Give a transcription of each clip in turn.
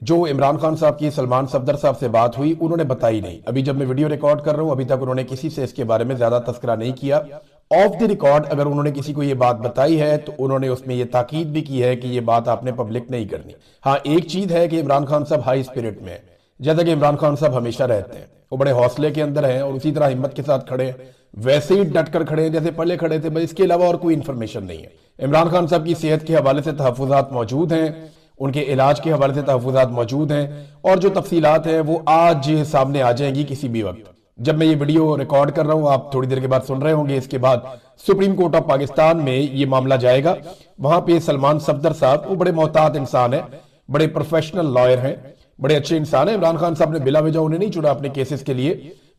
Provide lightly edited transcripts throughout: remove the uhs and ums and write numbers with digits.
जो इमरान खान साहब की सलमान सफदर साहब से बात हुई उन्होंने बताई नहीं। अभी जब मैं वीडियो रिकॉर्ड कर रहा हूं अभी तक उन्होंने किसी से इसके बारे में ज्यादा तस्करा नहीं किया। ऑफ द रिकॉर्ड अगर उन्होंने किसी को ये बात बताई है तो उन्होंने उसमें ये ताकीद भी की है कि ये बात आपने पब्लिक नहीं करनी। हाँ, एक चीज है कि इमरान खान साहब हाई स्पिरिट में है, जैसा कि इमरान खान साहब हमेशा रहते हैं। वो बड़े हौसले के अंदर हैं और उसी तरह हिम्मत के साथ खड़े हैं, वैसे ही डट कर खड़े हैं जैसे पहले खड़े थे। बस इसके अलावा और कोई इन्फॉर्मेशन नहीं है। इमरान खान साहब की सेहत के हवाले से तहफुजात मौजूद हैं, उनके इलाज के हवाले से तहफुजात मौजूद हैं और जो तफसीलात हैं वो आज सामने आ जाएंगी किसी भी वक्त। जब मैं ये वीडियो रिकॉर्ड कर रहा हूं आप थोड़ी देर के बाद सुन रहे होंगे, इसके बाद सुप्रीम कोर्ट ऑफ पाकिस्तान में ये मामला जाएगा। वहां पे सलमान सफदर साहब, वो बड़े मोहतात इंसान है, बड़े प्रोफेशनल लॉयर हैं, बड़े अच्छे इंसान है। इमरान खान साहब ने बिला वजह उन्हें नहीं चुना अपने केसेस के लिए।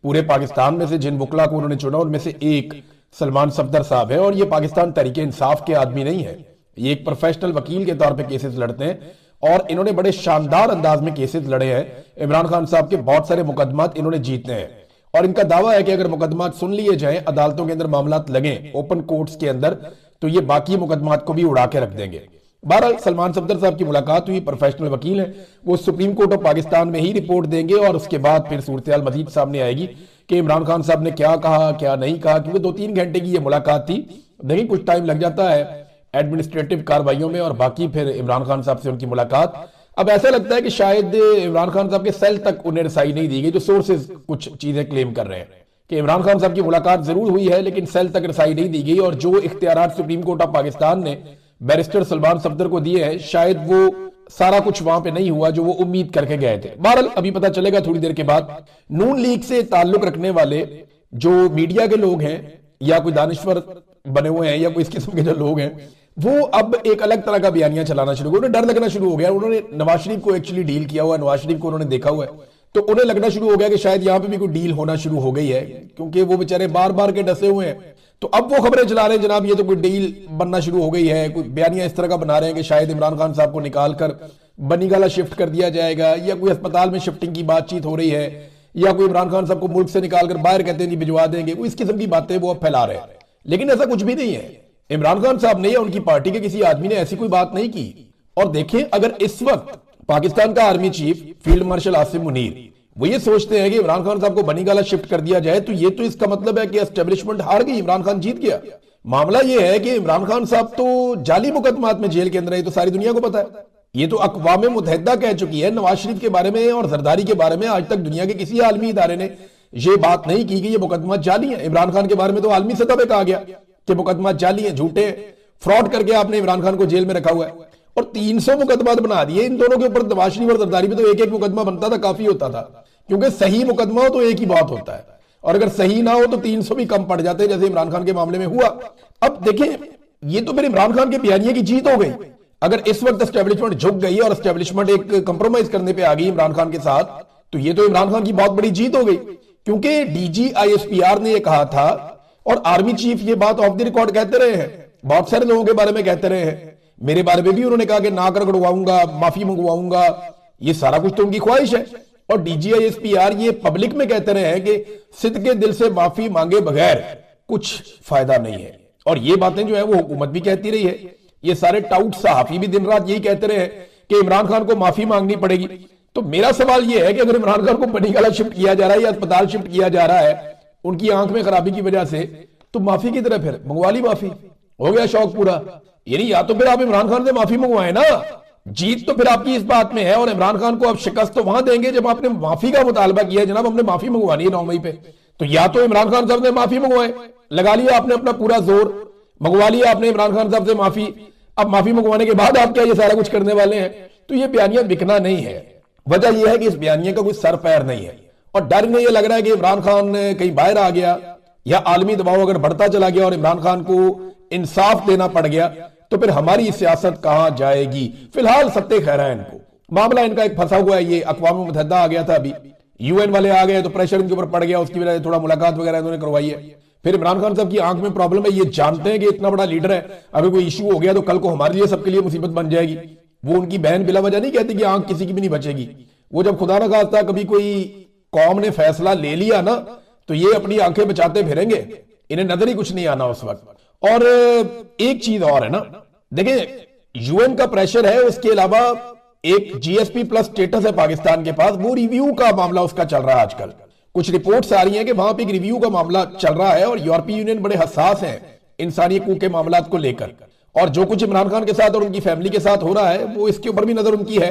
पूरे पाकिस्तान में से जिन वकला को उन्होंने चुना उनमें से एक सलमान सफदर साहब है और ये पाकिस्तान तहरीक इंसाफ के आदमी नहीं है। ये एक प्रोफेशनल वकील के तौर पे केसेस लड़ते हैं और इन्होंने बड़े शानदार अंदाज में केसेस लड़े हैं। इमरान खान साहब के बहुत सारे मुकदमात इन्होंने जीते हैं और इनका दावा है कि अगर मुकदमात सुन लिए जाएं, अदालतों के अंदर मामलात लगें, ओपन कोर्ट्स के अंदर, तो ये बाकी मुकदमात को भी उड़ा के रख देंगे। बहरहाल सलमान सफदर साहब की मुलाकात हुई, प्रोफेशनल वकील हैं, वो सुप्रीम कोर्ट ऑफ पाकिस्तान में ही रिपोर्ट देंगे और उसके बाद फिर सूरत मजीद सामने आएगी कि इमरान खान साहब ने क्या कहा क्या नहीं कहा, क्योंकि 2-3 घंटे की ये मुलाकात थी। देखिए कुछ टाइम लग जाता है एडमिनिस्ट्रेटिव कार्रवाइयों में और बाकी फिर इमरान खान साहब से उनकी मुलाकात। अब ऐसा लगता है कि शायद इमरान खान साहब के सेल तक उन्हें रसाई नहीं दी गई। जो सोर्सेज कुछ चीजें क्लेम कर रहे हैं कि इमरान खान साहब की मुलाकात जरूर हुई है लेकिन सेल तक रसाई नहीं दी गई और जो इख्तियारात सुप्रीम कोर्ट ऑफ पाकिस्तान ने बैरिस्टर सलमान सफदर को दिए हैं शायद वो सारा कुछ वहां पे नहीं हुआ जो वो उम्मीद करके गए थे। बहरहाल अभी पता चलेगा थोड़ी देर के बाद। नून लीग से ताल्लुक रखने वाले जो मीडिया के लोग हैं या कोई दानिश्वर बने हुए हैं या कोई इस किस्म के जो लोग हैं, वो अब एक अलग तरह का बयानिया चलाना शुरू हो गया। उन्हें डर लगना शुरू हो गया। उन्होंने नवाज शरीफ को एक्चुअली डील किया हुआ है, नवाज शरीफ को उन्होंने देखा हुआ है, तो उन्हें लगना शुरू हो गया कि शायद यहां पे भी कोई डील होना शुरू हो गई है, क्योंकि वो बेचारे बार बार के डसे हुए हैं। तो अब वो खबरें चला रहे हैं जनाब ये तो कोई डील बनना शुरू हो गई है। कोई बयानिया इस तरह का बना रहे हैं कि शायद इमरान खान साहब को निकाल कर बनीगाला शिफ्ट कर दिया जाएगा या कोई अस्पताल में शिफ्टिंग की बातचीत हो रही है या कोई इमरान खान साहब को मुल्क से निकाल कर बाहर कहते हैं भिजवा देंगे। वो इस किस्म की बातें वो अब फैला रहे हैं, लेकिन ऐसा कुछ भी नहीं है। इमरान खान साहब ने या उनकी पार्टी के किसी आदमी ने ऐसी कोई बात नहीं की। और देखें, अगर इस वक्त पाकिस्तान का army chief field marshal Asim Munir वो ये सोचते हैं कि इमरान खान साहब को बनीगाला शिफ्ट कर दिया जाए, तो ये तो इसका मतलब है कि एस्टेब्लिशमेंट हार गई, इमरान खान जीत गया। मामला ये है कि इमरान खान साहब तो जाली मुकदमात में जेल के अंदर है, तो सारी दुनिया को पता है। ये तो अक़वाम मुत्तहिदा कह चुकी है नवाज शरीफ के बारे में और जरदारी के बारे में। आज तक दुनिया के किसी आलमी इदारे ने ये बात नहीं की कि ये मुकदमा जाली है। इमरान खान के बारे में तो आलमी सतह पे कहा गया कि मुकदमा जाली है, झूठे, फ्रॉड करके आपने इमरान खान को जेल में रखा हुआ है और 300 मुकदमा बना दिए इन दोनों के ऊपर। नवाज शरीफ और जरदारी पे तो एक एक मुकदमा बनता था, काफी होता था, क्योंकि सही मुकदमा हो तो एक ही बात होता है और अगर सही ना हो तो 300 भी कम पड़ जाते हैं, जैसे इमरान खान के मामले में हुआ। अब देखें, ये तो फिर इमरान खान के बयानिए की जीत हो गई। अगर इस वक्त एस्टेब्लिशमेंट झुक गई और एस्टेब्लिशमेंट एक कंप्रोमाइज करने पे आ गई इमरान खान के साथ, तो ये तो इमरान खान की बहुत बड़ी जीत हो गई, क्योंकि डीजी ISPR ने ये कहा था और आर्मी चीफ ये बात ऑफ द रिकॉर्ड कहते रहे हैं, बहुत सारे लोगों के बारे में कहते रहे हैं। मेरे बारे में भी उन्होंने कहा कि नाक रगड़वाऊंगा, माफी मंगवाऊंगा, ये सारा कुछ तो उनकी ख्वाहिश है। और डीजी ISPR ये पब्लिक में कहते रहे हैं कि सिद्ध दिल से माफी मांगे बगैर कुछ फायदा नहीं है। और ये बातें जो है वो हुकूमत भी कहती रही है, ये सारे टाउट सहाफी भी दिन रात यही कहते रहे कि इमरान खान को माफी मांगनी पड़ेगी। तो मेरा सवाल ये है कि अगर इमरान खान को बनीगाला शिफ्ट किया जा रहा है या अस्पताल शिफ्ट किया जा रहा है उनकी आंख में खराबी की वजह से, तो माफी की तरह फिर मंगवा ली, माफी हो गया शौक पूरा। यानी या तो फिर आप इमरान खान से माफी मंगवाएं ना, जीत तो फिर आपकी इस बात में है और इमरान खान को आप शिकस्त तो वहां देंगे जब आपने माफी का मुतालबा किया, जनाब हमने माफी मंगवानी है 9 मई पे। तो या तो इमरान खान साहब ने माफी मंगवाए, लगा लिया आपने अपना पूरा जोर, मंगवा लिया आपने इमरान खान साहब से माफी। अब माफी मंगवाने के बाद आप क्या ये सारा कुछ करने वाले हैं? तो ये बयानिया बिकना नहीं है। वजह यह है कि इस बयानिया का कोई सर पैर नहीं है और डर में यह लग रहा है कि इमरान खान कहीं बाहर आ गया या आलमी दबाव अगर बढ़ता चला गया और इमरान खान को इंसाफ देना पड़ गया तो फिर हमारी सियासत कहां जाएगी। फिलहाल सत्ते खैरा है इनको, मामला इनका एक फंसा हुआ है। ये अक़वाम मुत्तहिदा आ गया था, अभी UN वाले आ गए तो प्रेशर इनके ऊपर पड़ गया, उसकी वजह से थोड़ा मुलाकात वगैरह इन्होंने करवाई है। फिर इमरान खान साहब की आंख में प्रॉब्लम है, ये जानते हैं कि इतना बड़ा लीडर है, अगर कोई इशू हो गया तो कल को हमारे लिए सबके लिए मुसीबत बन जाएगी। वो उनकी बहन बिला वजह नहीं कहती कि आंख किसी की भी नहीं बचेगी। वो जब खुदा ना खास्ता कभी कोई कौम ने फैसला ले लिया ना तो ये अपनी आंखें बचाते फिरेंगे, इन्हें नजर ही कुछ नहीं आना उस वक्त। और एक चीज और है ना, देखिए UN का प्रेशर है, उसके अलावा एक जीएसपी प्लस स्टेटस है पाकिस्तान के पास, वो रिव्यू का मामला उसका चल रहा है आजकल। कुछ रिपोर्ट्स आ रही हैं कि वहां पे एक रिव्यू का मामला चल रहा है और यूरोपीय यूनियन बड़े हसास हैं इंसानी हकूक के मामलात को लेकर, और जो कुछ इमरान खान के साथ और उनकी फैमिली के साथ हो रहा है वो इसके ऊपर भी नजर उनकी है।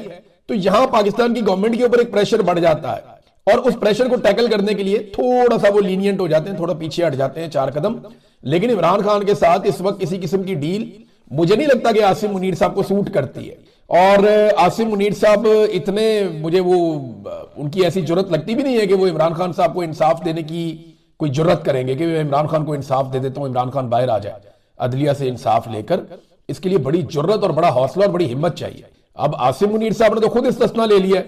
तो यहां पाकिस्तान की गवर्नमेंट के ऊपर एक प्रेशर बढ़ जाता है और उस प्रेशर को टैकल करने के लिए थोड़ा सा वो लीनियंट हो जाते हैं, थोड़ा पीछे हट जाते हैं 4 कदम। लेकिन इमरान खान के साथ इस वक्त किसी किस्म की डील मुझे नहीं लगता कि आसिम मुनीर साहब को सूट करती है। और आसिम मुनीर साहब इतने, मुझे वो उनकी ऐसी जरूरत लगती भी नहीं है कि वो इमरान खान साहब को इंसाफ देने की कोई जरूरत करेंगे कि मैं इमरान खान को इंसाफ दे देता हूं, इमरान खान बाहर आ जाए अदलिया से इंसाफ लेकर। इसके लिए बड़ी जरूरत और बड़ा हौसला और बड़ी हिम्मत चाहिए। अब आसिम मुनीर साहब ने तो खुद इस्तिस्ना ले लिया,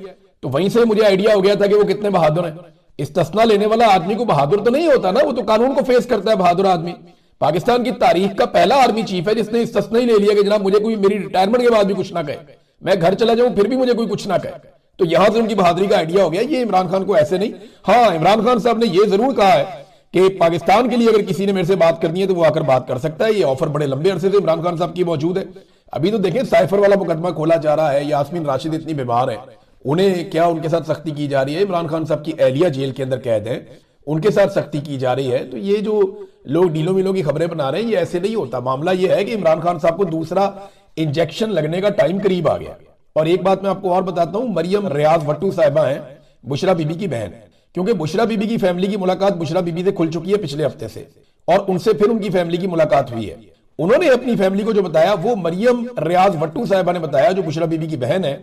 तो वहीं से मुझे आइडिया हो गया था कि वो कितने बहादुर हैं। इस्तिस्ना लेने वाला आदमी को बहादुर तो नहीं होता ना, वो तो कानून को फेस करता है बहादुर आदमी। पाकिस्तान की तारीख का पहला आर्मी चीफ है जिसने इस्तिस्ना ही ले लिया कि जनाब मुझे कोई मेरी रिटायरमेंट के बाद भी कुछ ना कहे, मैं घर चला जाऊं फिर भी मुझे कोई कुछ ना कहे। तो यहां से उनकी बहादुरी का आइडिया हो गया। ये इमरान खान को ऐसे नहीं, हाँ इमरान खान साहब ने ये जरूर कहा है कि पाकिस्तान के लिए अगर किसी ने मेरे से बात करनी है तो वो आकर बात कर सकता है। ये ऑफर बड़े लंबे अरसे से इमरान खान साहब की मौजूद है। अभी तो देखें साइफर वाला मुकदमा खोला जा रहा है, यास्मीन राशिद इतनी बीमार है, उन्हें क्या उनके साथ सख्ती की जा रही है। इमरान खान साहब की एहलिया जेल के अंदर कैद है, उनके साथ सख्ती की जा रही है। तो ये जो लोग डीलों मीलों की खबरें बना रहे हैं ये ऐसे नहीं होता। मामला ये है कि इमरान खान साहब को दूसरा इंजेक्शन लगने का टाइम करीब आ गया। और एक बात मैं आपको और बताता हूं, मरियम रियाज भट्टू साहिबा हैं बुशरा बीबी की बहन, क्योंकि बुशरा बीबी की फैमिली की मुलाकात बुशरा बीबी से खुल चुकी है पिछले हफ्ते से, और उनसे फिर उनकी फैमिली की मुलाकात हुई है। उन्होंने अपनी फैमिली को जो बताया वो मरियम रियाज भट्टू साहिबा ने बताया, जो बुशरा बीबी की बहन है,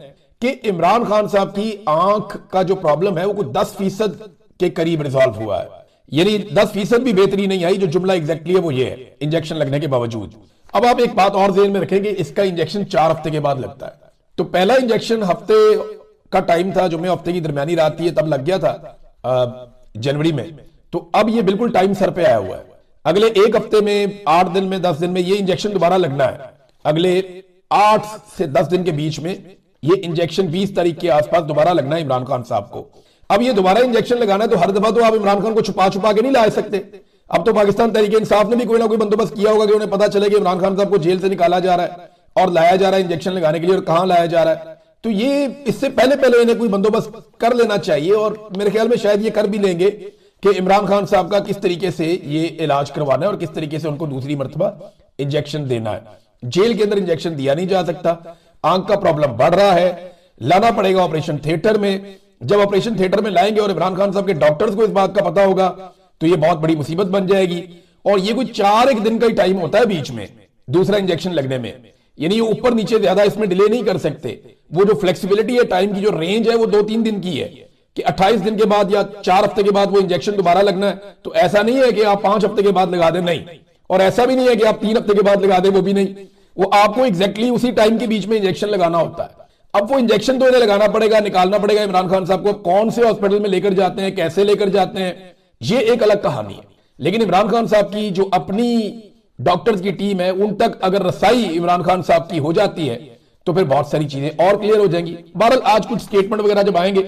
कि इमरान खान साहब की आंख का जो प्रॉब्लम है वो 10% के करीब रिजॉल्व हुआ है। यानी 10% भी बेहतरी नहीं आई। जो जुमला एग्जैक्टली है वो ये है, इंजेक्शन लगने के बावजूद। अब आप एक बात और ज़हन में रखें कि इसका इंजेक्शन 4 हफ्ते के बाद लगता है। तो पहला इंजेक्शन हफ्ते का टाइम था, जुम्मे हफ्ते की दरमियानी रात थी, तब लग गया था जनवरी में। तो अब ये बिल्कुल टाइम सर पे आया हुआ है। अगले 1 हफ्ते में, 8 दिन में, 10 दिन में ये इंजेक्शन दोबारा लगना है। अगले 8 से 10 दिन के बीच में ये इंजेक्शन 20 तारीख के आसपास दोबारा लगना है इमरान खान साहब को। अब ये दोबारा इंजेक्शन लगाना है तो हर दफा तो आप इमरान खान को छुपा छुपा के नहीं ला सकते। अब तो पाकिस्तान तहरीक इंसाफ ने भी कोई ना कोई बंदोबस्त किया होगा कि उन्हें पता चले कि इमरान खान साहब को जेल से निकाला जा रहा है और लाया जा रहा है इंजेक्शन लगाने के लिए, और कहां लाया जा रहा है। तो ये इससे पहले पहले इन्हें कोई बंदोबस्त कर लेना चाहिए, और मेरे ख्याल में शायद ये कर भी लेंगे कि इमरान खान साहब का किस तरीके से ये इलाज करवाना है और किस तरीके से उनको दूसरी मरतबा इंजेक्शन देना है। जेल के अंदर इंजेक्शन दिया नहीं जा सकता, आंख का प्रॉब्लम बढ़ रहा है, लाना पड़ेगा ऑपरेशन थिएटर में। जब ऑपरेशन थिएटर में लाएंगे और इमरान खान साहब के डॉक्टर्स को इस बात का पता होगा तो ये बहुत बड़ी मुसीबत बन जाएगी। और ये कोई 4 दिन का ही टाइम होता है बीच में दूसरा इंजेक्शन लगने में, यानी ये ऊपर नीचे ज्यादा इसमें डिले नहीं कर सकते। वो जो फ्लेक्सिबिलिटी है, टाइम की जो रेंज है, वो 2-3 दिन की है कि 28 दिन के बाद या 4 हफ्ते के बाद वो इंजेक्शन दोबारा लगना है। तो ऐसा नहीं है कि आप 5 हफ्ते के बाद लगा दें, नहीं, और ऐसा भी नहीं है कि आप 3 हफ्ते के बाद लगा दें, वो भी नहीं। वो आपको एग्जैक्टली उसी टाइम के बीच में इंजेक्शन लगाना होता है। अब वो इंजेक्शन तो इन्हें लगाना पड़ेगा, निकालना पड़ेगा इमरान खान साहब को। कौन से हॉस्पिटल में लेकर जाते हैं, कैसे लेकर जाते हैं, ये एक अलग कहानी है। लेकिन इमरान खान साहब की जो अपनी डॉक्टर्स की टीम है, उन तक अगर रसाई इमरान खान साहब की हो जाती है तो फिर बहुत सारी चीजें और क्लियर हो जाएंगी। बहरहाल आज कुछ स्टेटमेंट वगैरह जब आएंगे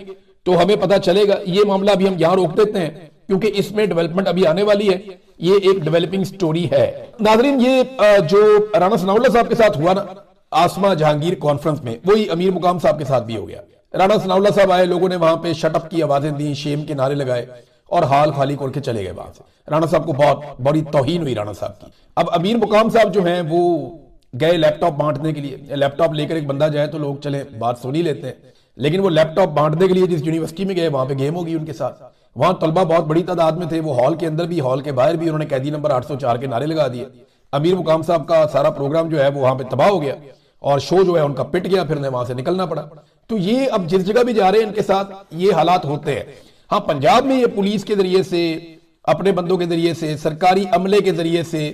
तो हमें पता चलेगा। ये मामला अभी हम यहां रोक देते हैं क्योंकि इसमें डेवलपमेंट अभी आने वाली है। ये एक डेवलपिंग स्टोरी है। नाजरीन, ये जो राणा सनाउल्लाह साहब के साथ हुआ ना आसमा जहांगीर कॉन्फ्रेंस में, वही अमीर मुकाम साहब के साथ भी हो गया। राणा सनाउल्लाह साहब आए, लोगों ने वहां पे शटअप की आवाजें दी, शेम के नारे लगाए और हाल खाली करके चले गए वहां से। राणा साहब को बहुत बड़ी तौहीन हुई राणा साहब की। अब अमीर मुकाम साहब जो हैं वो गए लैपटॉप बांटने के लिए। लैपटॉप लेकर एक बंदा जाए तो लोग चले बात सुन ही लेते हैं, लेकिन वो लैपटॉप बांटने के लिए जिस यूनिवर्सिटी में गए वहां पे गेम होगी उनके साथ। वहां तलबा बहुत बड़ी तादाद में थे, वो हॉल के अंदर भी हॉल के बाहर भी उन्होंने कैदी नंबर 804 के नारे लगा दिए। अमीर मुकाम साहब का सारा प्रोग्राम जो है वो वहां पे तबाह हो गया और शो जो है उनका पिट गया, फिर वहां से निकलना पड़ा। तो ये अब जिस जगह भी जा रहे हैं इनके साथ ये हालात होते हैं। हाँ, पंजाब में ये पुलिस के जरिए से, अपने बंदों के जरिए से, सरकारी अमले के जरिए से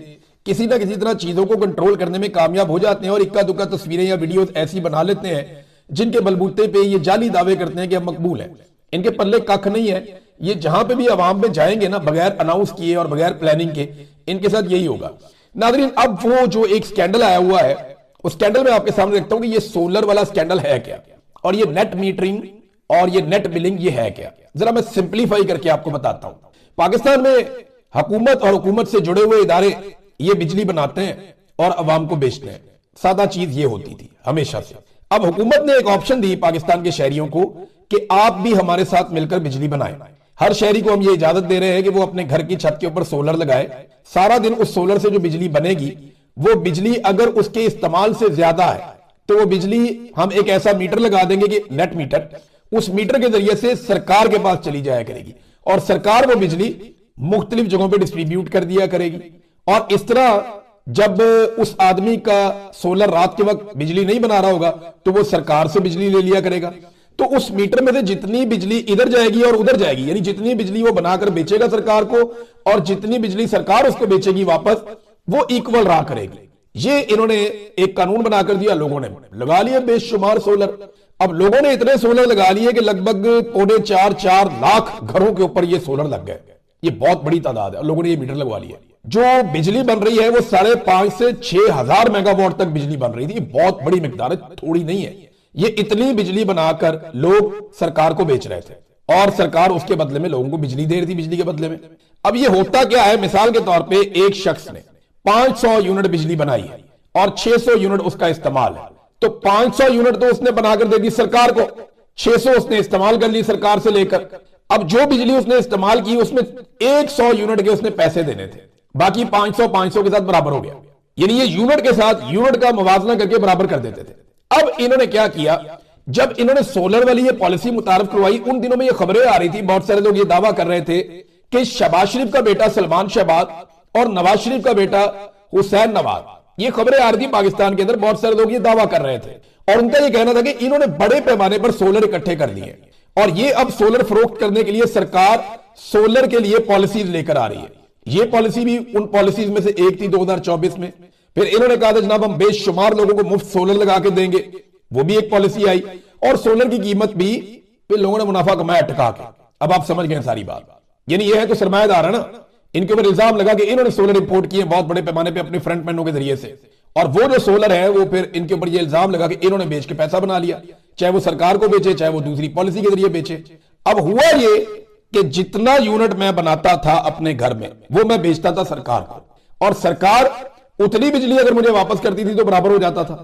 किसी ना किसी तरह चीजों को कंट्रोल करने में कामयाब हो जाते हैं और इक्का दुक्का तस्वीरें या वीडियोस ऐसी बना लेते हैं जिनके बलबूते पे ये जाली दावे करते हैं कि हम मकबूल हैं। इनके पल्ले कख नहीं है। ये जहां पे भी अवाम में जाएंगे ना, बगैर अनाउंस किए और बगैर प्लानिंग के, इनके साथ यही होगा। नाज़रीन, अब वो जो एक स्कैंडल आया हुआ है उस स्कैंडल में आपके सामने रखता हूं कि ये सोलर वाला स्कैंडल है क्या, और ये नेट मीटरिंग और ये नेट बिलिंग ये है क्या। जरा मैं सिंप्लीफाई करके आपको बताता हूं। पाकिस्तान में हुकूमत और हुकूमत से जुड़े हुए इदारे ये बिजली बनाते हैं और अवाम को बेचते हैं। सादा चीज ये होती थी हमेशा से। अब हुकूमत ने एक ऑप्शन दी पाकिस्तान के शहरियों को कि आप भी हमारे साथ मिलकर बिजली बनाएं। हर शहरी को हम ये इजाजत दे रहे हैं कि वो अपने घर की छत के ऊपर सोलर लगाए। सारा दिन उस सोलर से जो बिजली बनेगी, वो बिजली अगर उसके इस्तेमाल से ज्यादा है तो वो बिजली हम एक ऐसा मीटर लगा देंगे कि नेट मीटर, उस मीटर के जरिए से सरकार के पास चली जाया करेगी और सरकार वो बिजली मुख्तलिफ जगहों पे डिस्ट्रीब्यूट कर दिया करेगी। और इस तरह जब उस आदमी का सोलर रात के वक्त बिजली नहीं बना रहा होगा तो वो सरकार से बिजली ले लिया करेगा। तो उस मीटर में से जितनी बिजली इधर जाएगी और उधर जाएगी, यानी जितनी बिजली वो बनाकर बेचेगा सरकार को और जितनी बिजली सरकार उसको बेचेगी वापस, वो इक्वल रहा करेगी। ये इन्होंने एक कानून बनाकर दिया, लोगों ने लगा लिया बेशुमार सोलर। अब लोगों ने इतने सोलर लगा लिए कि लगभग 4.5 लाख घरों के ऊपर ये सोलर लग गए। ये बहुत बड़ी तादाद है, लोगों ने ये मीटर लगवा लिया। जो बिजली बन रही है वो 5,500 से 6,000 मेगावाट तक बिजली बन रही थी। बहुत बड़ी मिकदार है, थोड़ी नहीं है। ये इतनी बिजली बनाकर लोग सरकार को बेच रहे थे और सरकार उसके बदले में लोगों को बिजली दे रही थी बिजली के बदले में। अब ये होता क्या है, मिसाल के तौर पे एक शख्स ने 500 यूनिट बिजली बनाई है और 600 यूनिट उसका इस्तेमाल है, तो 500 यूनिट तो उसने बनाकर दे दी सरकार को, 600 उसने इस्तेमाल कर ली सरकार से लेकर। अब जो बिजली उसने इस्तेमाल की उसमें 100 यूनिट के उसने पैसे देने थे, बाकी 500 के साथ बराबर हो गया। यानी ये यूनिट के साथ यूनिट का मुवाजना करके बराबर कर देते थे। अब इन्होंने क्या किया, जब इन्होंने सोलर वाली ये पॉलिसी मुतारफ करवाई, उन दिनों में ये खबरें आ रही थी, बहुत सारे लोग ये दावा कर रहे थे कि शहबाज शरीफ का बेटा सलमान शहबाज और नवाज शरीफ का बेटा हुसैन नवाज, ये खबरें आ रही थी पाकिस्तान के अंदर। बहुत सारे लोग ये दावा कर रहे थे और उनका ये कहना था कि इन्होंने बड़े पैमाने पर सोलर इकट्ठे कर लिए और ये अब सोलर फरोख्त करने के लिए सरकार सोलर के लिए पॉलिसीज लेकर आ रही है। ये पॉलिसी भी उन पॉलिसीज में से एक थी 2024 में। फिर इन्होंने कहा था जनाब हम बेशुमार लोगों को मुफ्त सोलर लगा के देंगे, वो भी एक पॉलिसी आई और सोलर की कीमत भी लोगों ने मुनाफा कमाया टका के। अब आप समझ गए सारी बात। यानी ये है तो सरमायादार है ना, इनके ऊपर इल्जाम लगा के इन्होंने सोलर इंपोर्ट किए बहुत बड़े पैमाने पे अपने फ्रंटमैनों के जरिए से, और वो जो सोलर है वो फिर इनके ऊपर ये इल्जाम लगा के इन्होंने बेच के पैसा बना लिया, चाहे वो सरकार को बेचे चाहे वो दूसरी पॉलिसी के जरिए बेचे। अब हुआ ये कि जितना यूनिट मैं बनाता था अपने घर में वो मैं बेचता था सरकार को, और सरकार उतनी बिजली अगर मुझे वापस करती थी तो बराबर हो जाता था,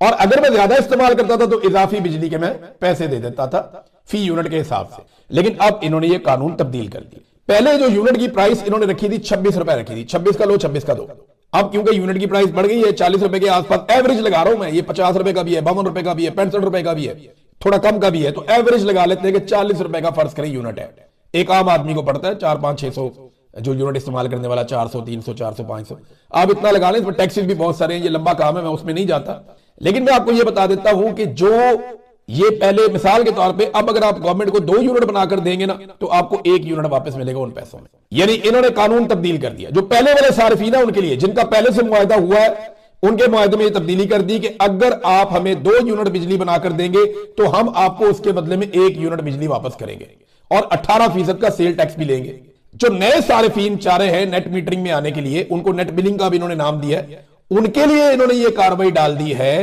और अगर मैं ज्यादा इस्तेमाल करता था तो इजाफी बिजली के मैं पैसे दे देता था फी यूनिट के हिसाब से। लेकिन अब इन्होंने ये कानून तब्दील कर दिया। पहले जो यूनिट की प्राइस इन्होंने रखी थी 26 रुपए रखी थी, 26 का लो 26 का दो। अब क्योंकि यूनिट की प्राइस बढ़ गई है 40 रुपए के आसपास, एवरेज लगा रहा हूं मैं, ये 50 रुपए का भी है, 52 रुपए का भी है, 65 रुपए का भी है, थोड़ा कम का भी है, तो एवरेज लगा लेते हैं कि 40 रुपए का फर्ज करें यूनिट है। एक आम आदमी को पड़ता है 400-500-600 जो यूनिट इस्तेमाल करने वाला 400 300 400 500 आप इतना लगा लें। इसमें टैक्सेस भी बहुत सारे हैं, ये लंबा काम है, मैं उसमें नहीं जाता। लेकिन मैं आपको ये बता देता हूं कि जो ये पहले मिसाल के तौर पे अब अगर आप गवर्नमेंट को 2 यूनिट बनाकर देंगे ना तो आपको 1 यूनिट वापस मिलेगा उन पैसों में। यानी इन्होंने कानून तब्दील कर दिया। जो पहले वाले सार्फिन है उनके लिए, जिनका पहले से मुआहदा हुआ है, उनके मुआहदे में ये तब्दीली कर दी कि अगर आप हमें 2 यूनिट बिजली बनाकर देंगे तो हम आपको उसके बदले में 1 यूनिट बिजली वापस करेंगे और 18% का सेल टैक्स भी लेंगे। जो नए सार्फिन चाह रहे हैं नेट मीटरिंग में आने के लिए, उनको नेट बिलिंग का भी इन्होंने नाम दिया है, उनके लिए इन्होंने ये कार्रवाई डाल दी है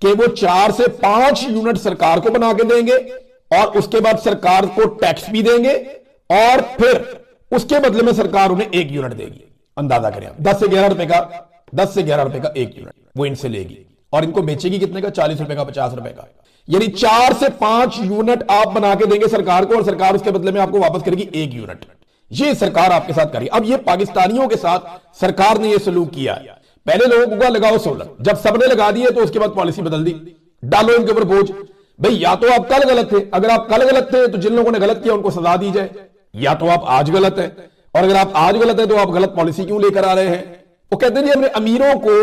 कि वो 4 से 5 यूनिट सरकार को बना के देंगे और उसके बाद सरकार को टैक्स भी देंगे और फिर उसके बदले में सरकार उन्हें 1 यूनिट देगी। अंदाजा करें 10 से 11 रुपए का 1 यूनिट वो इनसे लेगी और इनको बेचेगी कितने का, 40 रुपए का, 50 रुपए का। यानी 4 से 5 यूनिट आप बना के देंगे सरकार को और सरकार उसके बदले में आपको वापस करेगी 1 यूनिट। ये सरकार आपके साथ करी। अब ये पाकिस्तानियों के साथ सरकार ने ये सलूक किया है। पहले लोगों को लगाओ सोलर, जब सबने लगा दिए तो उसके बाद पॉलिसी बदल दी, डालो इनके ऊपर बोझ। भाई या तो आप कल गलत थे, अगर आप कल गलत थे तो जिन लोगों ने गलत किया उनको सजा दी जाए, या तो आप आज गलत है, और अगर आप आज गलत है तो आप गलत पॉलिसी क्यों लेकर आ रहे हैं। वो कहते हैं हमने अमीरों को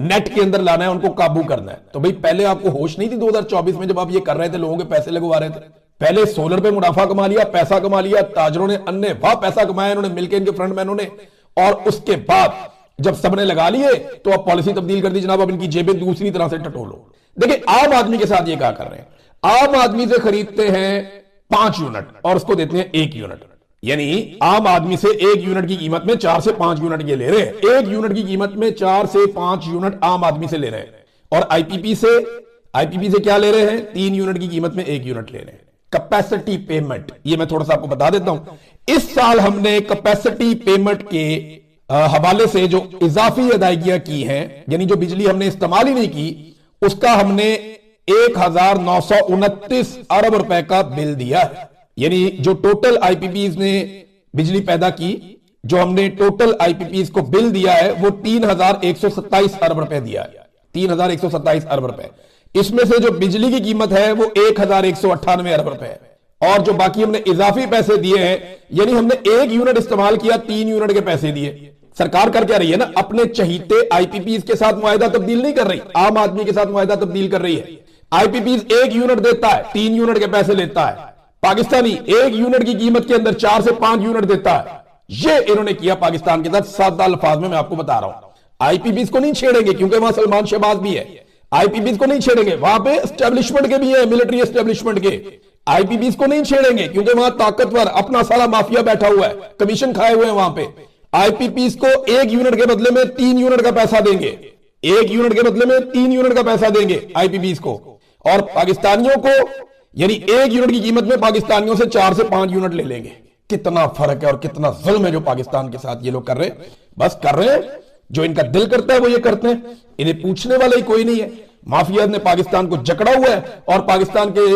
नेट के अंदर लाना है, उनको काबू करना है। तो भाई पहले आपको होश नहीं थी 2024 में जब आप ये कर रहे थे, लोगों के पैसे लगवा रहे थे। पहले सोलर पे मुनाफा कमा लिया, पैसा कमा लिया, ताजरों ने अन्य वाह पैसा कमाया इन्होंने मिलकर, इनके फ्रंटमैनों ने, और उसके बाद जब सबने लगा लिए तो अब पॉलिसी तब्दील कर दी, जनाब अब इनकी जेबें दूसरी तरह से टटोलो। देखिए आम आदमी के साथ ये क्या कर रहे हैं, आम आदमी से खरीदते हैं 5 यूनिट और उसको देते हैं 1 यूनिट। यानी आम आदमी से 1 यूनिट की कीमत में 4 से 5 यूनिट ये ले रहे हैं, 1 यूनिट की कीमत में 4 से 5 यूनिट आम आदमी से ले रहे हैं। और आईपीपी से क्या ले रहे हैं, 3 यूनिट की कीमत में 1 यूनिट ले रहे हैं। कैपेसिटी पेमेंट, ये मैं थोड़ा सा आपको बता देता हूं। इस साल हमने कैपेसिटी पेमेंट के हवाले से जो इजाफी अदायगियां की हैं, यानी जो बिजली हमने इस्तेमाल ही नहीं की उसका हमने 1929 अरब रुपए का बिल दिया है। यानी जो टोटल आईपीपीज ने बिजली पैदा की, जो हमने टोटल आईपीपीज को बिल दिया है, वो 3127 अरब रुपए दिया है। 3127 अरब रुपए। इसमें से जो बिजली की कीमत है वो 1198 अरब रुपए है। और जो बाकी हमने इजाफी पैसे दिए हैं, यानी हमने 1 यूनिट इस्तेमाल किया, 3 यूनिट के पैसे दिए। सरकार कर क्या रही है ना, अपने चहीते आईपीपीज के साथ मुआहिदा तब्दील नहीं कर रही, आम आदमी के साथ मुआहिदा तब्दील कर रही है। आईपीपीज 1 यूनिट देता है, 3 यूनिट के पैसे लेता है। पाकिस्तानी 1 यूनिट की कीमत के अंदर 4 से 5 यूनिट देता है। ये इन्होंने किया पाकिस्तान के साथ। सादा अल्फाज में मैं आपको बता रहा हूं, आईपीपीज को नहीं छेड़ेंगे क्योंकि वहां सलमान शहबाज भी है। आईपीपीज को नहीं छेड़ेंगे, वहां पे एस्टेब्लिशमेंट के भी है, मिलिट्री एस्टेब्लिशमेंट के। आईपीपीज को नहीं छेड़ेंगे क्योंकि वहां ताकतवर अपना सारा माफिया बैठा हुआ है, कमीशन खाए हुए हैं वहां पे। आईपीपीज को 1 यूनिट के बदले में 3 यूनिट का पैसा देंगे, 1 यूनिट के बदले में 3 यूनिट का पैसा देंगे आईपीपीज को। और पाकिस्तानियों को, यानी 1 यूनिट की कीमत में पाकिस्तानियों से 4 से 5 यूनिट ले लेंगे। कितना फर्क है और कितना जुल्म है जो पाकिस्तान के साथ ये लोग कर रहे हैं। बस कर रहे हैं, जो इनका दिल करता है वो ये करते हैं, इन्हें पूछने वाला ही कोई नहीं है। माफिया ने पाकिस्तान को जकड़ा हुआ है और पाकिस्तान के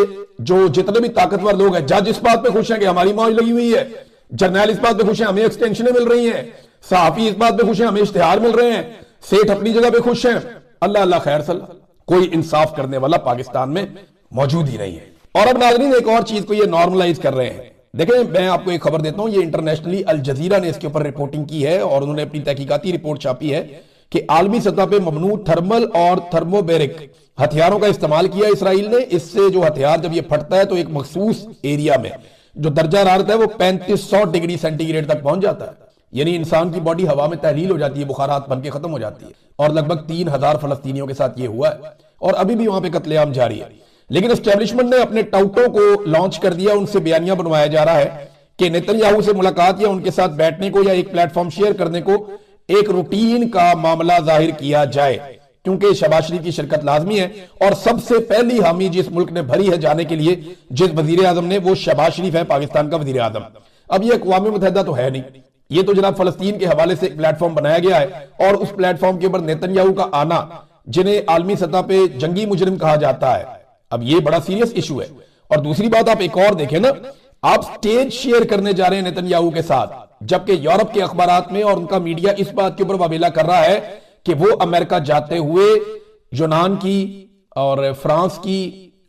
जो जितने भी ताकतवर लोग हैं, जज इस बात पे खुश हैं कि हमारी मौज लगी हुई है, जर्नैल इस बात पे खुश हैं हमें एक्सटेंशनें मिल रही हैं, सहाफी इस बात पे खुश हैं हमें इश्तिहार मिल रहे हैं, सेठ अपनी जगह पे खुश हैं। अल्लाह अल्लाह खैर सल्ला, कोई इंसाफ करने वाला पाकिस्तान में मौजूद ही नहीं है। और अब नाज़रीन एक और चीज को ये नॉर्मलाइज कर रहे हैं। देखें, मैं आपको एक खबर देता हूं, ये इंटरनेशनली अल जजीरा ने इसके ऊपर रिपोर्टिंग की है और उन्होंने अपनी तहकीकाती रिपोर्ट छापी है कि आलमी सतह पे ममनू थर्मल और थर्मोबेरिक हथियारों का इस्तेमाल किया इसराइल ने। इससे जो हथियार जब ये फटता है तो एक मखसूस एरिया में जो दर्जा हरारत है वो 3500 डिग्री सेंटीग्रेड तक पहुंच जाता है। यानी इंसान की बॉडी हवा में तहलील हो जाती है, बुखारात बन के खत्म हो जाती है। और लगभग 3000 फलस्तीनियों के साथ ये हुआ है और अभी भी वहां पे कत्लेआम जारी है। लेकिन एस्टेब्लिशमेंट ने अपने टाउटों को लॉन्च कर दिया, उनसे बयानिया बनवाया जा रहा है कि नेतन्याहू से मुलाकात या उनके साथ बैठने को या एक प्लेटफॉर्म शेयर करने को एक रूटीन का मामला जाहिर किया जाए, क्योंकि शहबाज शरीफ की शिरकत लाजमी है। और सबसे पहली हामी जिस मुल्क ने भरी है जाने के लिए, जिस वजीर आजम ने, वो शहबाज शरीफ है, पाकिस्तान का वजीर आजम। अब ये अक़वाम मुत्तहिदा तो है नहीं, ये तो जनाब फलस्तीन के हवाले से एक प्लेटफॉर्म बनाया गया है और उस प्लेटफॉर्म के ऊपर नेतन्याहू का आना, जिन्हें आलमी सतह पे जंगी मुजरिम कहा जाता है, अब ये बड़ा सीरियस इशू है। और दूसरी बात आप एक और देखें ना, आप स्टेज शेयर करने जा रहे हैं नेतन्याहू के साथ, जबकि यूरोप के अखबारात में और उनका मीडिया इस बात के ऊपर वावेला कर रहा है कि वो अमेरिका जाते हुए यूनान की और फ्रांस की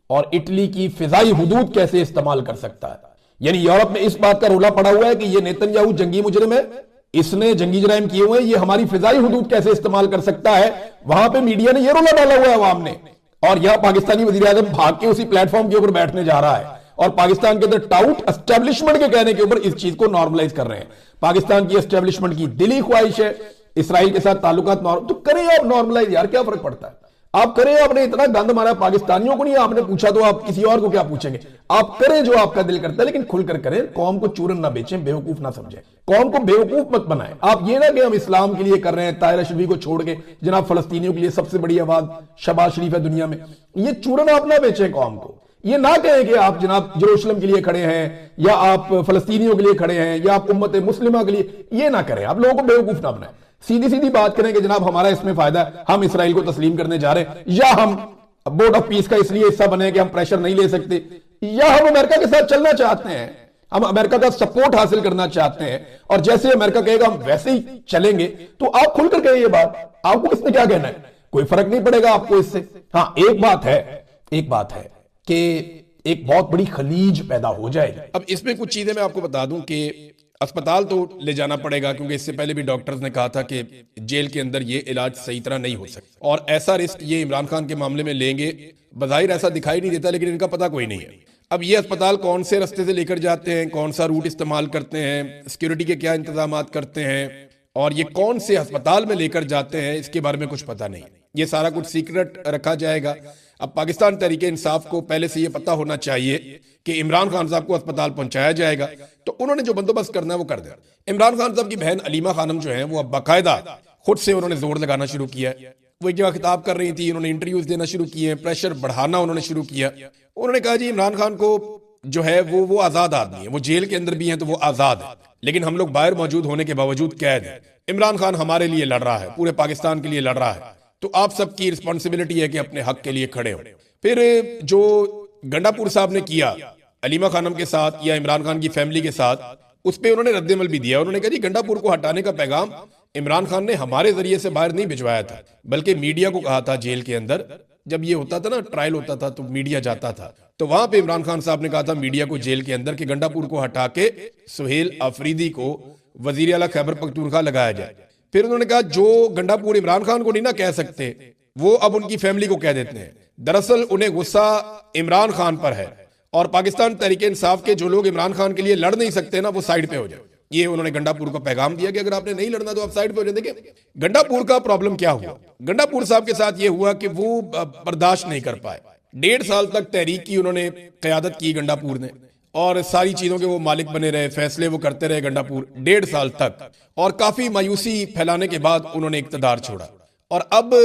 और इटली की फिजाई हुदूद कैसे इस्तेमाल कर सकता है। यानी यूरोप में इस बात का रोला पड़ा हुआ है कि ये नेतन्याहू जंगी मुजरिम है, इसने जंगी जराइम किए हुए हैं, ये हमारी फिजाई हुदूद कैसे इस्तेमाल कर सकता है। वहां पे मीडिया ने ये रोला डाला हुआ है अवाम ने, और यह पाकिस्तानी वजीर आजम भाग के उसी प्लेटफॉर्म के ऊपर बैठने जा रहा है और पाकिस्तान के अंदर टाउट एस्टेब्लिशमेंट के कहने के ऊपर इस चीज को नॉर्मलाइज कर रहे हैं। पाकिस्तान की एस्टेब्लिशमेंट की दिली ख्वाहिश है इसराइल के साथ ताल्लुकात तो करें आप नॉर्मलाइज, यार क्या फर्क पड़ता है, आप करें। आपने इतना गंद मारा पाकिस्तानियों को नहीं, आपने पूछा तो आप किसी और को क्या पूछेंगे। आप करें जो आपका दिल करता है, लेकिन खुलकर करें, कौम को चूरन ना बेचें, बेवकूफ ना समझें, कौम को बेवकूफ मत बनाएं। आप ये ना कि हम इस्लाम के लिए कर रहे हैं, ताहिर अशरफी को छोड़ के जनाब फलस्तीनियों के लिए सबसे बड़ी आवाज शहबाज शरीफ है दुनिया में, ये चूरन आप ना बेचें कौम को। ये ना कहें कि आप जनाब जेरूशलम के लिए खड़े हैं या आप फलस्तीनियों के लिए खड़े हैं या आप उम्मत मुस्लिमा के लिए, ये ना करें। आप लोगों को बेवकूफ ना बनाएं, सीधी सीधी बात करें कि जनाब हमारा इसमें फायदा है, हम इसराइल को तस्लीम करने जा रहे हैं, या हम बोर्ड ऑफ पीस का इसलिए हिस्सा बने कि हम प्रेशर नहीं ले सकते, या हम अमेरिका के साथ चलना चाहते हैं, हम अमेरिका का सपोर्ट हासिल करना चाहते हैं और जैसे अमेरिका कहेगा हम वैसे ही चलेंगे। तो आप खुलकर कहें ये बात, आपको किसने क्या कहना है, कोई फर्क नहीं पड़ेगा आपको इससे। हाँ, एक बात है कि एक बहुत बड़ी खलीज पैदा हो जाएगी। अब इसमें कुछ चीजें मैं आपको बता दूं कि अस्पताल तो ले जाना पड़ेगा, क्योंकि इससे पहले भी डॉक्टर्स ने कहा था कि जेल के अंदर ये इलाज सही तरह नहीं हो सकता, और ऐसा रिस्क ये इमरान खान के मामले में लेंगे, बज़ाहिर ऐसा दिखाई नहीं देता, लेकिन इनका पता कोई नहीं है। अब ये अस्पताल कौन से रास्ते से लेकर जाते हैं, कौन सा रूट इस्तेमाल करते हैं, सिक्योरिटी के क्या इंतजाम करते हैं, और ये कौन से अस्पताल में लेकर जाते हैं, इसके बारे में कुछ पता नहीं। ये सारा कुछ सीक्रेट रखा जाएगा। अब पाकिस्तान तहरीक इंसाफ को पहले से ये पता होना चाहिए कि इमरान खान साहब को अस्पताल पहुंचाया जाएगा, तो उन्होंने जो बंदोबस्त करना है वो कर दिया। इमरान खान साहब की बहन अलीमा खानम जो है वो अब बाकायदा खुद से उन्होंने जोर लगाना शुरू किया है। वो एक जगह खिताब कर रही थी, उन्होंने इंटरव्यूज देना शुरू किए, प्रेशर बढ़ाना उन्होंने शुरू किया। उन्होंने कहा जी इमरान खान को जो है वो आजाद आदमी है, वो जेल के अंदर भी है तो वो आजाद है, लेकिन हम लोग बाहर मौजूद होने के बावजूद कैद है। इमरान खान हमारे लिए लड़ रहा है, पूरे पाकिस्तान के लिए लड़ रहा है, तो आप सबकी रिस्पॉन्सिबिलिटी है कि अपने हक के लिए खड़े हो। फिर जो गंडापुर साहब ने किया अलीमा खानम के साथ या इमरान खान की फैमिली के साथ, उस पर उन्होंने रद्देमल भी दिया। उन्होंने कहा जी गंडापुर को हटाने का पैगाम इमरान खान ने हमारे जरिए से बाहर नहीं भिजवाया था, बल्कि मीडिया को कहा था। जेल के अंदर जब ये होता था ना, ट्रायल होता था तो मीडिया जाता था, तो वहां पे इमरान खान साहब ने कहा था मीडिया को जेल के अंदर कि गंडापुर को हटा के सुहेल अफरीदी को वजीर आला खैबर पख्तूनख्वा लगाया जाए। फिर उन्होंने कहा जो गंडापुर इमरान खान को नहीं ना कह सकते, वो अब उनकी फैमिली को कह देते हैं। दरअसल उन्हें गुस्सा इमरान खान पर है और पाकिस्तान तहरीक इंसाफ के जो लोग इमरान खान के लिए लड़ नहीं सकते ना, वो साइड पे हो जाए। ये उन्होंने गंडापुर को पैगाम दिया कि अगर आपने नहीं लड़ना तो आप साइड पे हो जाए। देखिए गंडापुर का प्रॉब्लम क्या हुआ, गंडापुर साहब के साथ ये हुआ कि वो बर्दाश्त नहीं कर पाए। 1.5 साल तक तहरीक की उन्होंने क़यादत की गंडापुर ने, और सारी चीजों के वो मालिक बने रहे, फैसले वो करते रहे गंडापुर 1.5 साल तक, और काफी मायूसी फैलाने के बाद उन्होंने इक्तदार छोड़ा। और अब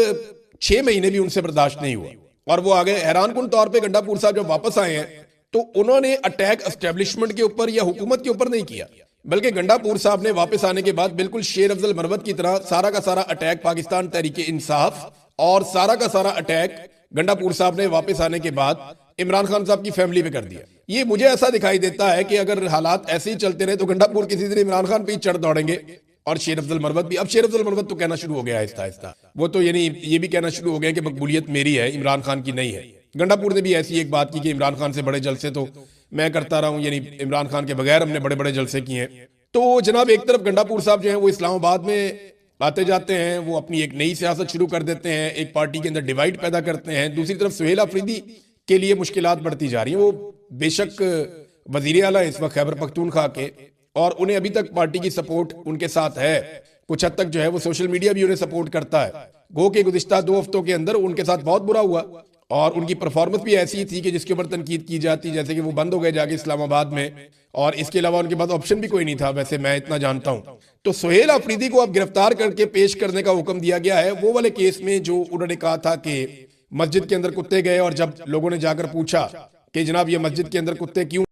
6 महीने भी उनसे बर्दाश्त नहीं हुआ और वो आ गए। हैरानकुन तौर पे गंडापुर साहब जब वापस आए हैं तो उन्होंने अटैक एस्टेब्लिशमेंट के ऊपर या हुकूमत के ऊपर नहीं किया, बल्कि गंडापुर साहब ने वापस आने के बाद बिल्कुल शेर अफजल मरवत की तरह सारा का सारा अटैक पाकिस्तान तहरीक इंसाफ और सारा का सारा अटैक गंडापुर साहब ने वापस आने के बाद इमरान खान साहब की फैमिली पे कर दिया। ये मुझे ऐसा दिखाई देता है कि अगर हालात ऐसे ही चलते रहे तो गंडापुर किसी दिन इमरान खान पे ही चढ़ दौड़ेंगे और शेर अफजल मरवत भी। अब शेर अफजल मरवत तो कहना शुरू हो गया आहिस्ता आहिस्ता, वो तो यानी ये भी कहना शुरू हो गया कि मकबूलियत मेरी है, इमरान खान की नहीं है। गंडापुर ने भी ऐसी एक बात की कि इमरान खान से बड़े जलसे तो मैं करता रहा हूं, यानी इमरान खान के बगैर हमने बड़े बड़े जलसे किए हैं। तो जनाब एक तरफ गंडापुर साहब जो है वो इस्लामाबाद में आते जाते हैं, वो अपनी एक नई सियासत शुरू कर देते हैं, एक पार्टी के अंदर डिवाइड पैदा करते हैं। दूसरी तरफ सुहेल अफरीदी के लिए मुश्किलात बढ़ती जा रही हैं। वो बेशक वजीर आला इस वक्त खैबर पख्तूनख्वा के, और उन्हें अभी तक पार्टी की सपोर्ट उनके साथ है, कुछ हद तक जो है वो सोशल मीडिया भी उन्हें सपोर्ट करता है। गो के गुज़िश्ता 2 हफ्तों के अंदर उनके साथ बहुत बुरा हुआ और उनकी परफॉर्मेंस भी ऐसी थी कि जिसके ऊपर तनकीद की जाती, जैसे कि वो बंद हो गए जाके इस्लामाबाद में, और इसके अलावा उनके पास ऑप्शन भी कोई नहीं था, वैसे मैं इतना जानता हूं। तो सुहेल अफरीदी को अब गिरफ्तार करके पेश करने का हुक्म दिया गया है, वो वाले केस में जो उन्होंने कहा था कि मस्जिद के अंदर कुत्ते गए और जब लोगों ने जाकर पूछा कि जनाब ये मस्जिद के अंदर कुत्ते क्यों